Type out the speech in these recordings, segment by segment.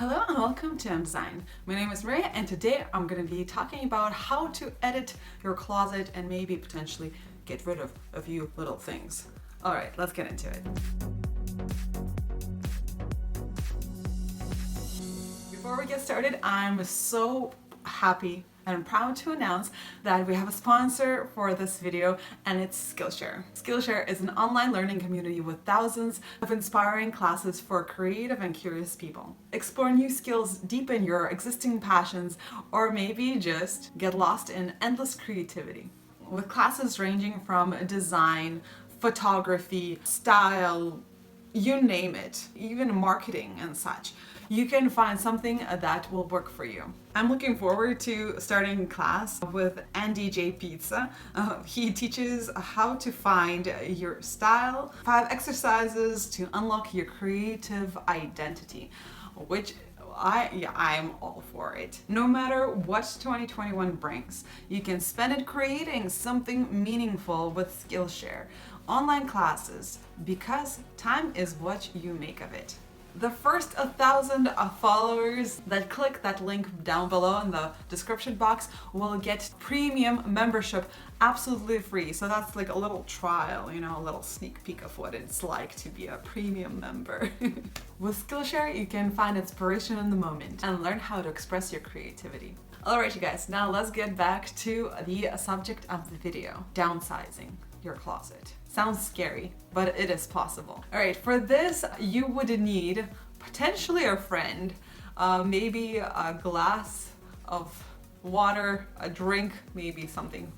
Hello and welcome to Design. My name is Maria and today I'm going to be talking about how to edit your closet and maybe potentially get rid of a few little things. Alright, let's get into it. Before we get started, I'm so happy and proud to announce that we have a sponsor for this video, and it's Skillshare. Skillshare is an online learning community with thousands of inspiring classes for creative and curious people. Explore new skills, deepen your existing passions, or maybe just get lost in endless creativity. With classes ranging from design, photography, style, you name it, even marketing and such, you can find something that will work for you. I'm looking forward to starting class with Andy J. Pizza. He teaches how to find your style, 5 exercises to unlock your creative identity, which I'm all for it. No matter what 2021 brings, you can spend it creating something meaningful with Skillshare. Online classes, because time is what you make of it. The first 1,000 followers that click that link down below in the description box will get premium membership absolutely free. So that's like a little trial, a little sneak peek of what it's like to be a premium member. With Skillshare, you can find inspiration in the moment and learn how to express your creativity. Alright, you guys, now let's get back to the subject of the video, downsizing your closet. Sounds scary, but it is possible. All right, for this, you would need potentially a friend, maybe a glass of water, a drink, maybe something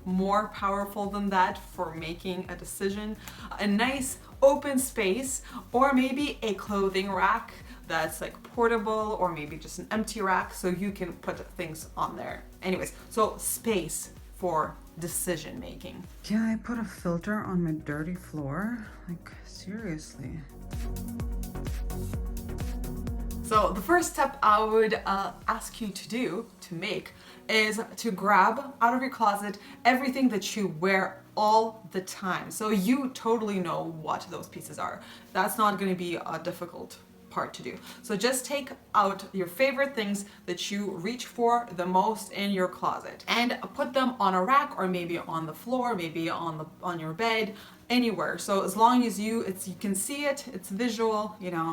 more powerful than that for making a decision, a nice open space, or maybe a clothing rack that's like portable, or maybe just an empty rack so you can put things on there. Anyways, so space for decision making. Can I put a filter on my dirty floor? Like, seriously. So the first step I would ask you to make is to grab out of your closet everything that you wear all the time. So you totally know what those pieces are. That's not going to be a difficult part to do. So just take out your favorite things that you reach for the most in your closet and put them on a rack, or maybe on the floor, maybe on your bed, anywhere. So as long as you can see it, it's visual, yeah.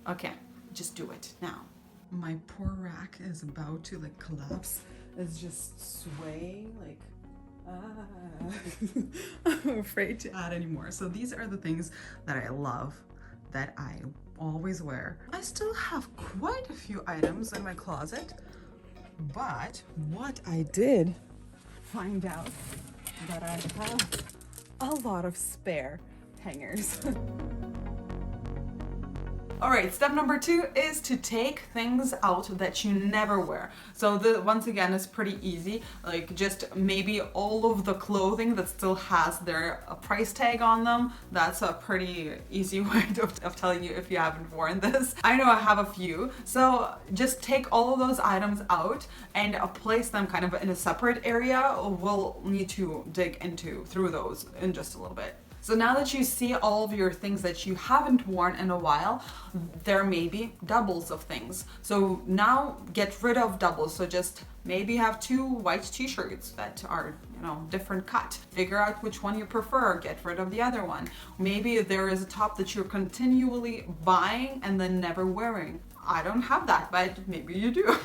Okay, just do it now. My poor rack is about to like collapse. It's just swaying like I'm afraid to add anymore. So these are the things that I love, that I always wear. I still have quite a few items in my closet, but what I did find out that I have a lot of spare hangers. All right, step number 2 is to take things out that you never wear. So once again, it's pretty easy. Like just maybe all of the clothing that still has their price tag on them. That's a pretty easy way of telling you if you haven't worn this. I know I have a few. So just take all of those items out and place them kind of in a separate area. We'll need to dig through those in just a little bit. So now that you see all of your things that you haven't worn in a while, there may be doubles of things. So now get rid of doubles. So just maybe have 2 white t-shirts that are, different cut. Figure out which one you prefer, get rid of the other one. Maybe there is a top that you're continually buying and then never wearing. I don't have that, but maybe you do.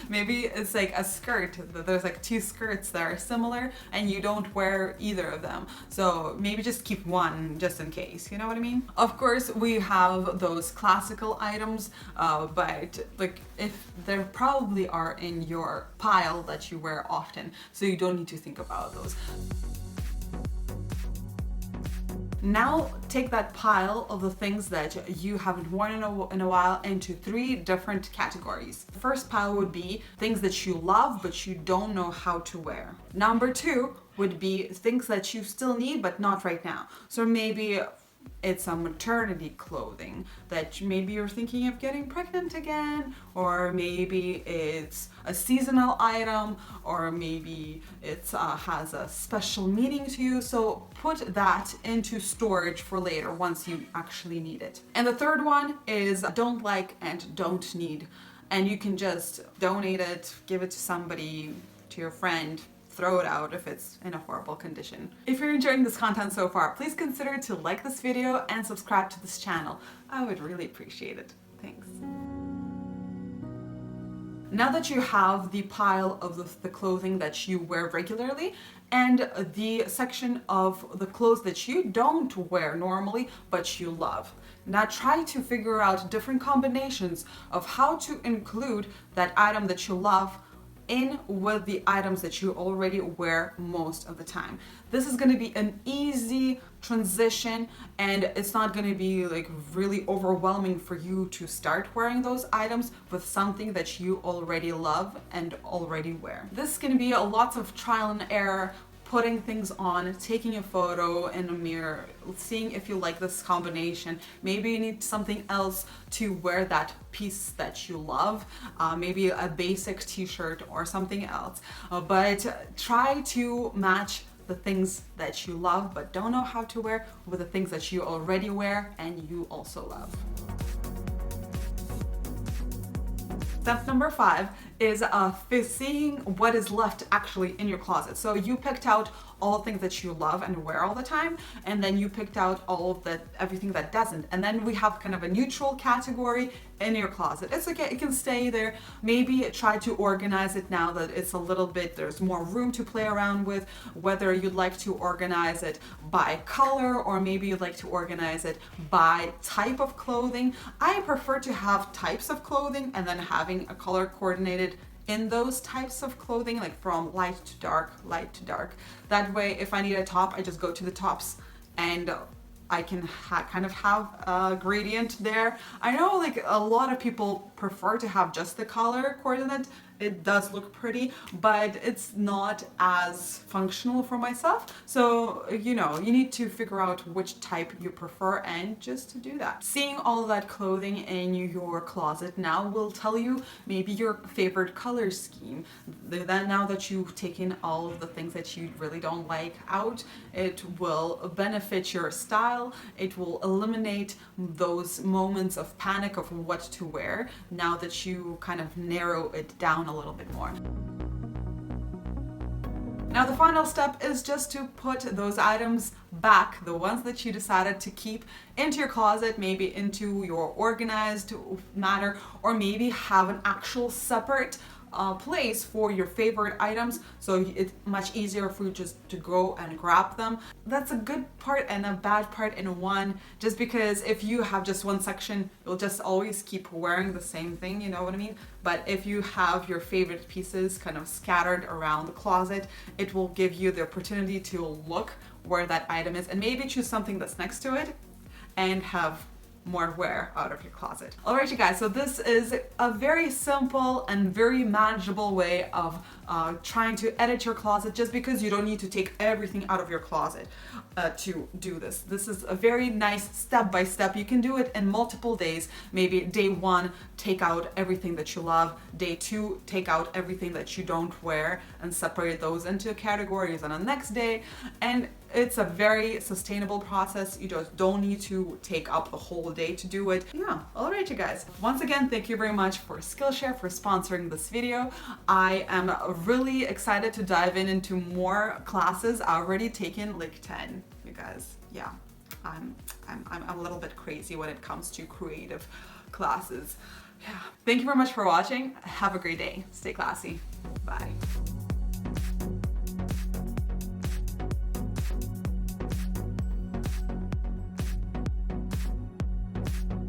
Maybe it's like a skirt. There's like 2 skirts that are similar and you don't wear either of them. So maybe just keep one just in case, you know what I mean? Of course, we have those classical items, but like if there probably are in your pile that you wear often, so you don't need to think about those. Now take that pile of the things that you haven't worn in a while into 3 different categories. The first pile would be things that you love but you don't know how to wear. Number 2 would be things that you still need but not right now. So maybe it's a maternity clothing that maybe you're thinking of getting pregnant again, or maybe it's a seasonal item, or maybe it has a special meaning to you. So put that into storage for later once you actually need it. And the third one is don't like and don't need. And you can just donate it, give it to somebody, to your friend, throw it out if it's in a horrible condition. If you're enjoying this content so far, please consider to like this video and subscribe to this channel. I would really appreciate it. Thanks. Now that you have the pile of the clothing that you wear regularly and the section of the clothes that you don't wear normally but you love, now try to figure out different combinations of how to include that item that you love in with the items that you already wear most of the time. This is going to be an easy transition, and it's not going to be like really overwhelming for you to start wearing those items with something that you already love and already wear. This is going to be lots of trial and error, putting things on, taking a photo in a mirror, seeing if you like this combination. Maybe you need something else to wear that piece that you love, maybe a basic t-shirt or something else. But try to match the things that you love but don't know how to wear with the things that you already wear and you also love. Step number 5 is seeing what is left actually in your closet. So you picked out all the things that you love and wear all the time, and then you picked out all of the everything that doesn't, and then we have kind of a neutral category in your closet. It's okay, it can stay there. Maybe try to organize it now that it's a little bit, there's more room to play around with, whether you'd like to organize it by color or maybe you'd like to organize it by type of clothing. I prefer to have types of clothing and then having a color coordinated in those types of clothing, like from light to dark, light to dark. That way, if I need a top, I just go to the tops and I can kind of have a gradient there. I know like a lot of people prefer to have just the color coordinate. It does look pretty, but it's not as functional for myself. So, you know, you need to figure out which type you prefer and just to do that. Seeing all of that clothing in your closet now will tell you maybe your favorite color scheme. Then now that you've taken all of the things that you really don't like out, it will benefit your style. It will eliminate those moments of panic of what to wear now that you kind of narrow it down a little bit more. Now the final step is just to put those items back, the ones that you decided to keep, into your closet, maybe into your organized matter, or maybe have an actual separate place for your favorite items, so it's much easier for you just to go and grab them. That's a good part and a bad part in one, just because if you have just one section, you'll just always keep wearing the same thing, you know what I mean? But if you have your favorite pieces kind of scattered around the closet, it will give you the opportunity to look where that item is and maybe choose something that's next to it and have more wear out of your closet. Alright you guys, so this is a very simple and very manageable way of trying to edit your closet, just because you don't need to take everything out of your closet to do this. This is a very nice step-by-step. You can do it in multiple days. Maybe day 1, take out everything that you love. Day 2, take out everything that you don't wear and separate those into categories on the next day. And it's a very sustainable process. You just don't need to take up the whole day to do it. Yeah, all right, you guys. Once again, thank you very much for Skillshare for sponsoring this video. I am really excited to dive into more classes. I already taken like 10, you guys. Yeah, I'm a little bit crazy when it comes to creative classes. Yeah. Thank you very much for watching. Have a great day. Stay classy. Bye.